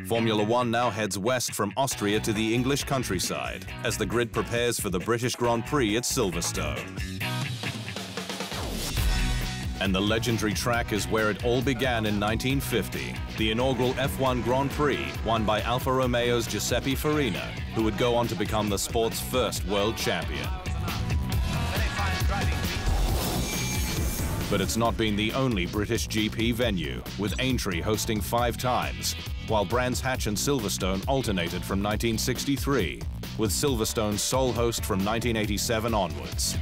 Formula One now heads west from Austria to the English countryside as the grid prepares for the British Grand Prix at Silverstone. And the legendary track is where it all began in 1950, the inaugural F1 Grand Prix, won by Alfa Romeo's Giuseppe Farina, who would go on to become the sport's first world champion. But it's not been the only British GP venue, with Aintree hosting 5 times, while Brands Hatch and Silverstone alternated from 1963, with Silverstone's sole host from 1987 onwards.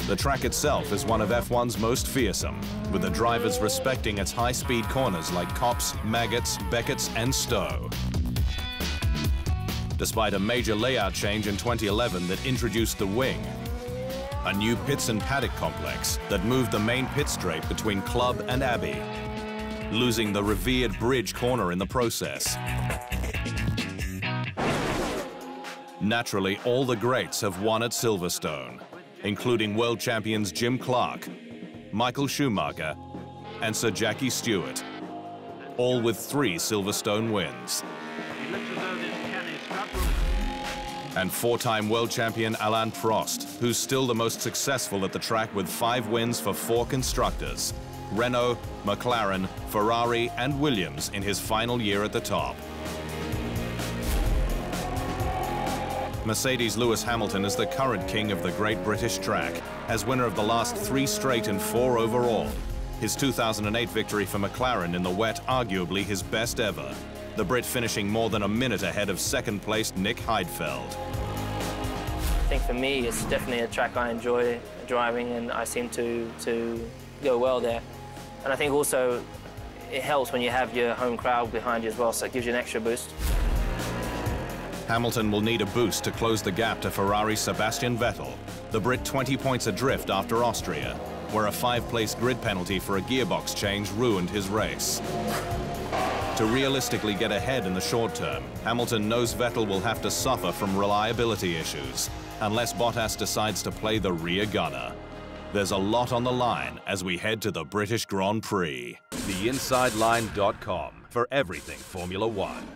The track itself is one of F1's most fearsome, with the drivers respecting its high-speed corners like Copse, Maggots, Becketts and Stowe. Despite a major layout change in 2011 that introduced the wing, a new pits and paddock complex that moved the main pit straight between Club and Abbey, losing the revered bridge corner in the process. Naturally, all the greats have won at Silverstone, including world champions Jim Clark, Michael Schumacher, and Sir Jackie Stewart, all with 3 Silverstone wins. And 4-time world champion Alain Prost, who's still the most successful at the track with 5 wins for 4 constructors: Renault, McLaren, Ferrari and Williams in his final year at the top. Mercedes' Lewis Hamilton is the current king of the Great British track, as winner of the last 3 straight and 4 overall. His 2008 victory for McLaren in the wet arguably his best ever, the Brit finishing more than a minute ahead of second-placed Nick Heidfeld. I think for me, it's definitely a track I enjoy driving, and I seem to go well there. And I think also it helps when you have your home crowd behind you as well, so it gives you an extra boost. Hamilton will need a boost to close the gap to Ferrari's Sebastian Vettel, the Brit 20 points adrift after Austria, where a 5-place grid penalty for a gearbox change ruined his race. To realistically get ahead in the short term, Hamilton knows Vettel will have to suffer from reliability issues, unless Bottas decides to play the rear gunner. There's a lot on the line as we head to the British Grand Prix. TheInsideLine.com for everything Formula One.